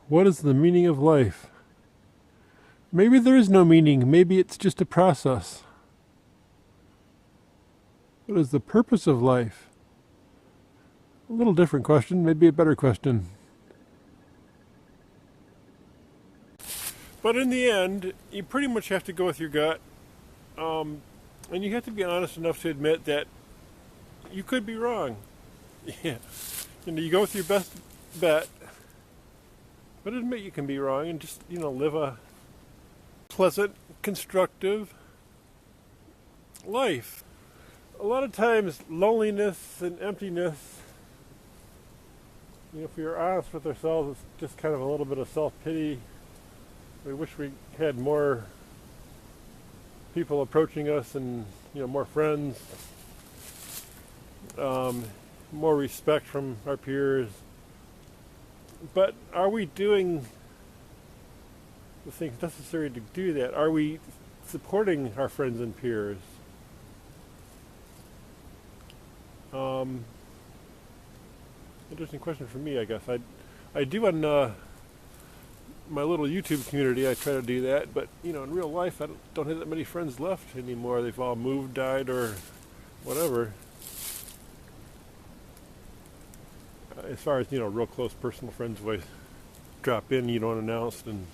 What is the meaning of life? Maybe there is no meaning. Maybe it's just a process. What is the purpose of life? A little different question, maybe a better question. But in the end, you pretty much have to go with your gut. And you have to be honest enough to admit that you could be wrong. Yeah. You go with your best bet, but admit you can be wrong and just, live a pleasant, constructive life. A lot of times, loneliness and emptiness, if we are honest with ourselves, it's just kind of a little bit of self-pity. We wish we had more people approaching us and, more friends, more respect from our peers. But are we doing the things necessary to do that? Are we supporting our friends and peers? Interesting question for me, I guess. I do on my little YouTube community, I try to do that, but in real life I don't have that many friends left anymore. They've all moved, died, or whatever. As far as real close personal friends, who I drop in, unannounced, and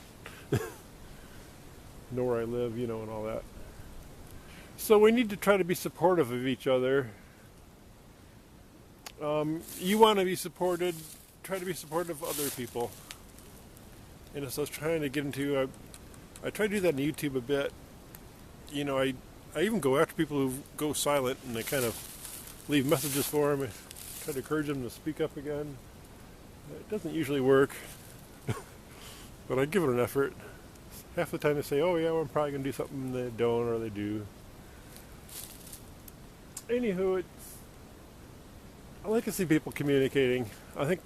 know where I live, and all that. So we need to try to be supportive of each other. You want to be supported, try to be supportive of other people. And as I was trying to get into, I try to do that on YouTube a bit. I even go after people who go silent, and I kind of leave messages for them. I try to encourage them to speak up again. It doesn't usually work, but I give it an effort. Half the time they say, "Oh yeah, well, I'm probably going to do something," and they don't, or they do. Anywho, I like to see people communicating. I think,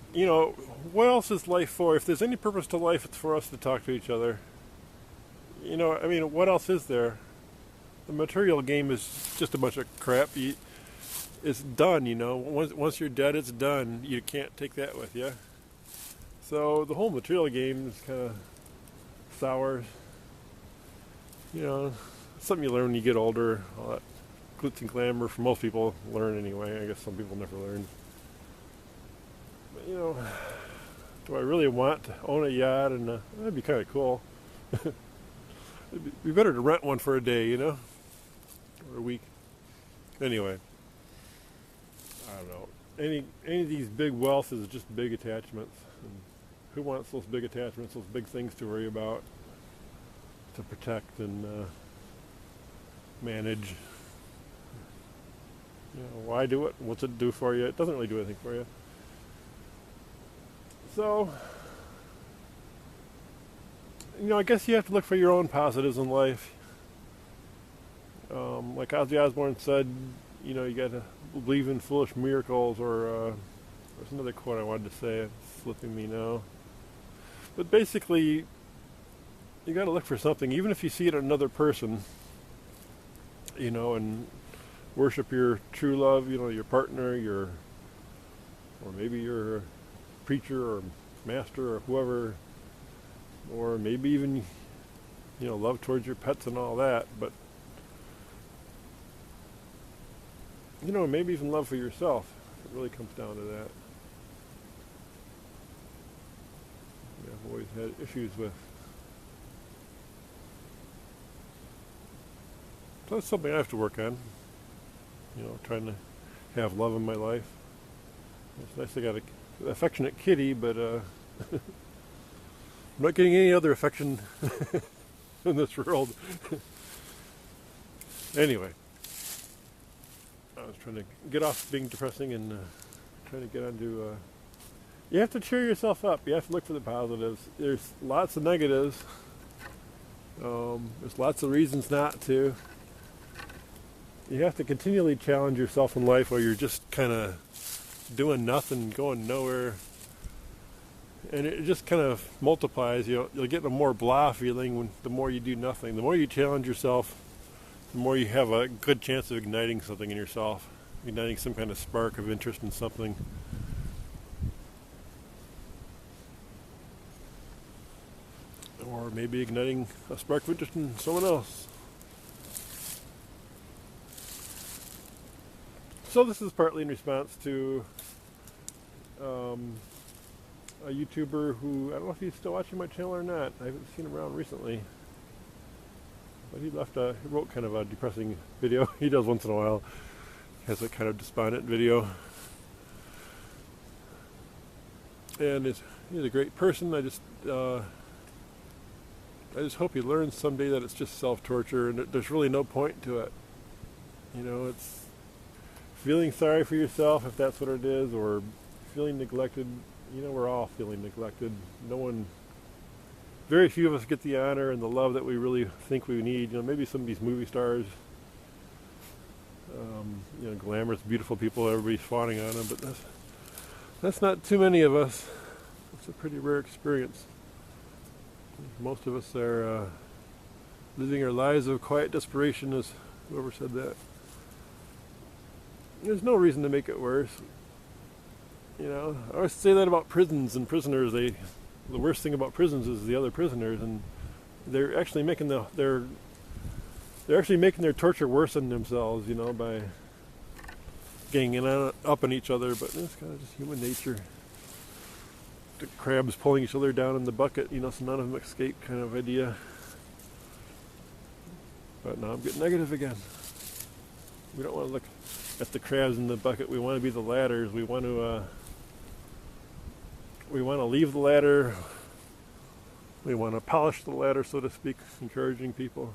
what else is life for? If there's any purpose to life, it's for us to talk to each other. What else is there? The material game is just a bunch of crap. It's done, Once you're dead, it's done. You can't take that with you. So the whole material game is kind of sour. Something you learn when you get older. All that glitz and glamour for most people learn anyway. I guess some people never learn. But do I really want to own a yacht? And that'd be kind of cool. It'd be better to rent one for a day, or a week. Anyway, I don't know. Any of these big wealth is just big attachments. And who wants those big attachments, those big things to worry about, to protect and manage? Why do it? What's it do for you? It doesn't really do anything for you. So, I guess you have to look for your own positives in life. Like Ozzy Osbourne said, you got to believe in foolish miracles, or there's another quote I wanted to say. It's slipping me now. But basically, you got to look for something, even if you see it in another person, and worship your true love, your partner, or maybe your preacher or master or whoever, or maybe even, love towards your pets and all that, but, maybe even love for yourself. It really comes down to that. I've always had issues with. So that's something I have to work on. Trying to have love in my life. It's nice I got an affectionate kitty, but I'm not getting any other affection in this world. Anyway, I was trying to get off being depressing and trying to get onto. You have to cheer yourself up. You have to look for the positives. There's lots of negatives. There's lots of reasons not to. You have to continually challenge yourself in life, or you're just kind of doing nothing, going nowhere, and it just kind of multiplies. You'll get a more blah feeling the more you do nothing. The more you challenge yourself, the more you have a good chance of igniting something in yourself, igniting some kind of spark of interest in something. maybe igniting a spark of interest in someone else. So this is partly in response to a YouTuber who, I don't know if he's still watching my channel or not. I haven't seen him around recently. But he wrote kind of a depressing video. He does once in a while. He has a kind of despondent video. And he's a great person. I just hope he learns someday that it's just self-torture and there's really no point to it. You know, it's feeling sorry for yourself if that's what it is, or feeling neglected. You know, we're all feeling neglected. Very few of us get the honor and the love that we really think we need. You know, maybe some of these movie stars, you know, glamorous, beautiful people, everybody's fawning on them, but that's not too many of us. It's a pretty rare experience. Most of us are living our lives of quiet desperation, as whoever said that. There's no reason to make it worse. You know, I always say that about prisons and prisoners. The worst thing about prisons is the other prisoners, and they're actually making their torture worse than themselves. You know, by ganging up on each other. But it's kind of just human nature. The crabs pulling each other down in the bucket. You know, so none of them escape, kind of idea. But now I'm getting negative again. We don't want to look at the crabs in the bucket. We want to be the ladders. We want to leave the ladder. We want to polish the ladder, so to speak, encouraging people.